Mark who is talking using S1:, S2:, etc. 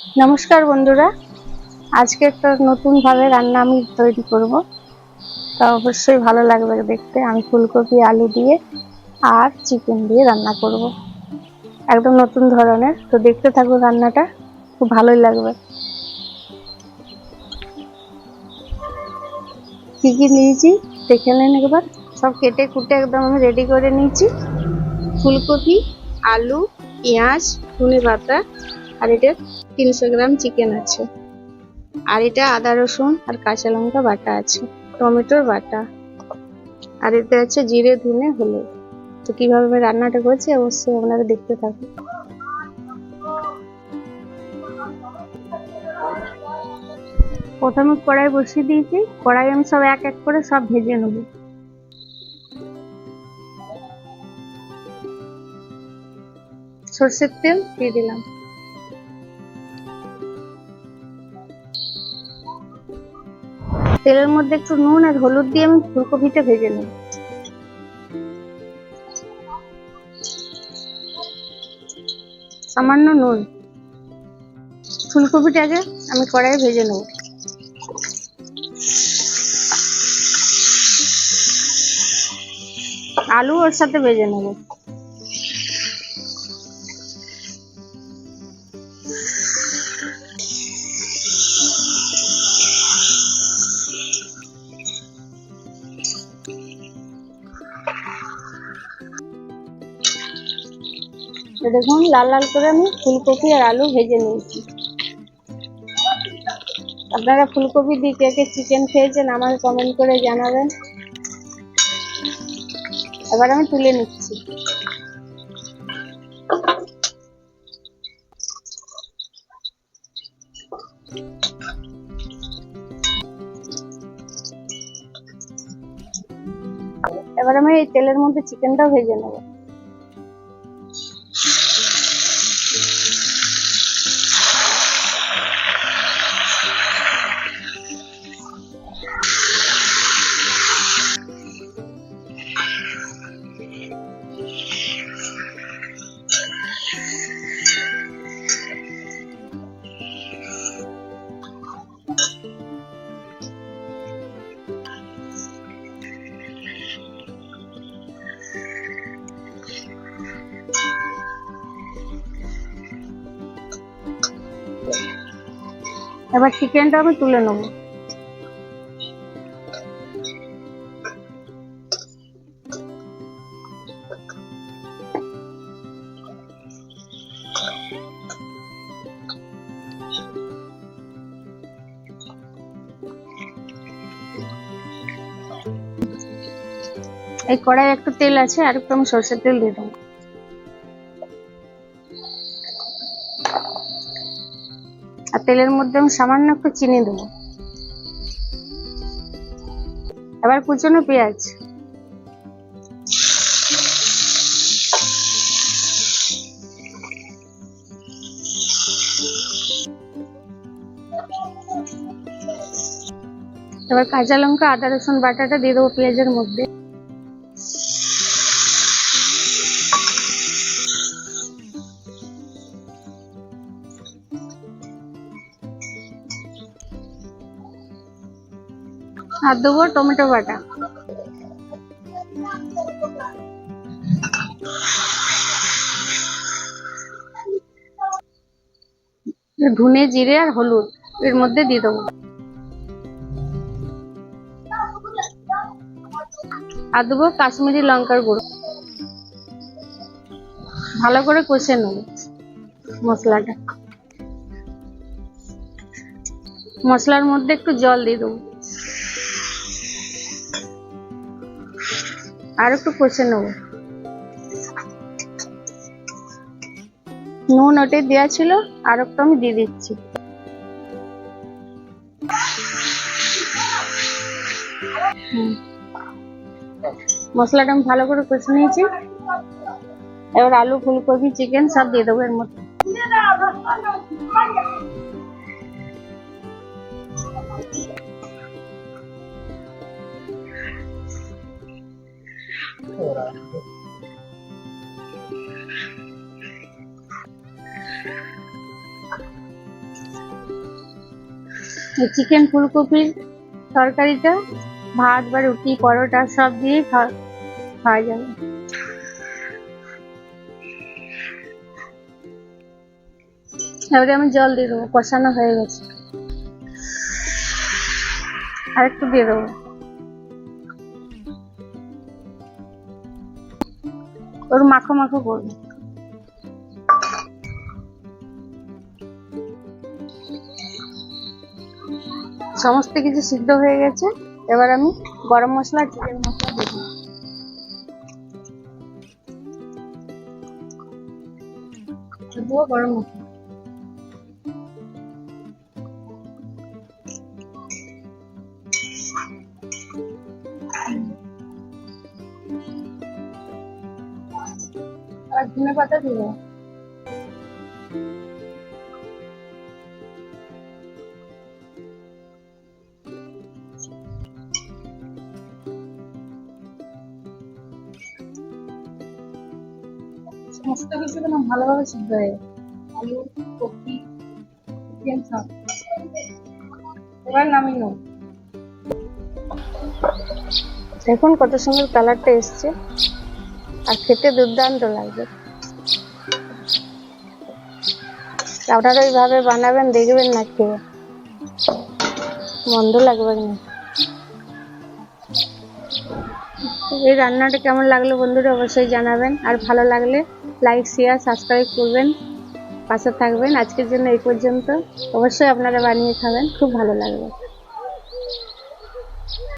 S1: নমস্কার বন্ধুরা, আজকে একটা নতুন ভাবে রান্না আমি তৈরি করব। তা অবশ্যই ভালো লাগবে দেখতে। আমি ফুলকপি আলু দিয়ে আর চিকেন দিয়ে রান্না করব, একদম নতুন ধরনের। তো দেখতে থাকুন, রান্নাটা খুব ভালোই লাগবে। কি কি নিয়েছি দেখে নেন একবার। সব কেটে কুটে একদম আমি রেডি করে নিয়েছি। ফুলকপি, আলু, পেঁয়াজ, ধনে পাতা, আর এটা 300 গ্রাম চিকেন আছে। আর এটা আদা রসুন আর কাঁচা লঙ্কা বাটা আছে, টমেটোর বাটা, আর এতে আছে জিরে ধনে হলুদ। তো কিভাবে আমি রান্নাটা করছি অবশ্যই আপনারা দেখতে থাকুন। প্রথমে কড়াই বসিয়ে দিয়েছি। কড়াই আমি সব এক এক করে সব ভেজে নেব। সর্ষের তেল দিয়ে দিলাম। তেলের মধ্যে একটু নুন আর হলুদ দিয়ে আমি ফুলকপিটা ভেজে নেব। সামান্য নুন। ফুলকপিটাকে আমি কড়াইয়ে ভেজে নেব। আলু ওর সাথে ভেজে নেব। দেখুন, লাল লাল করে আমি ফুলকপি আর আলু ভেজে নিয়েছি। আপনারা ফুলকপি দিয়ে কে কে চিকেন খেয়েছেন আমাকে কমেন্ট করে জানাবেন। এবার আমি তুলে নিচ্ছি। এবার আমি এই তেলের মধ্যে চিকেনটাও ভেজে নেব। এবার চিকেনটা আমি তুলে নেব। এই কড়াই একটু তেল আছে, আর একটু আমি সরষের তেল দিয়ে দেবো। আর তেলের মধ্যে আমি সামান্য একটু চিনি দেবো। এবার কুচনো পেঁয়াজ, এবার কাঁচা লঙ্কা আদা রসুন বাটাটা দিয়ে দেবো পেঁয়াজের মধ্যে। আর দেবো টমেটো বাটা। ধনে জিরে আর হলুদ এর মধ্যে দিয়ে দেবো। আর দেবো কাশ্মীরি লঙ্কার গুঁড়ো। ভালো করে কষে নেব মশলাটা। মশলার মধ্যে একটু জল দিয়ে দেবো, আর একটু কষে নেব। নুন ওটে দেওয়া ছিল, আর একটু আমি দিয়ে দিচ্ছি। মশলাটা আমি ভালো করে কষে নিয়েছি। এবার আলু ফুলকপি চিকেন সব দিয়ে দেবো এর মধ্যে। এই চিকেন ফুলকপির তরকারিটা ভাত বা রুটি পরোটা সব দিয়ে খাওয়া যাবে। এবারে আমি জল দিয়ে দেবো, কষানো হয়ে গেছে, আর একটু দিয়ে দেবো। ওর মাখো মাখো করবো। সমস্ত কিছু সিদ্ধ হয়ে গেছে, এবার আমি গরম মশলা চিকেন মশলা দেবো। গরম মশলা আর ধনে পাতা দিব। সমস্ত কিছু যেন ভালোভাবে সিদ্ধ হয়ে গেছে, আলু কপি চিকেন সব। এবার নামিয়ে নেব। দেখুন কত সুন্দর কালারটা এসছে, আর খেতে দুর্দান্ত লাগবে। আপনারা এইভাবে বানাবেন, দেখবেন না খেয়ে মন্দ লাগবে না। এই রান্নাটা কেমন লাগলো বন্ধুরা অবশ্যই জানাবেন, আর ভালো লাগলে লাইক শেয়ার সাবস্ক্রাইব করবেন, পাশে থাকবেন। আজকের জন্য এই পর্যন্ত। অবশ্যই আপনারা বানিয়ে খাবেন, খুব ভালো লাগবে।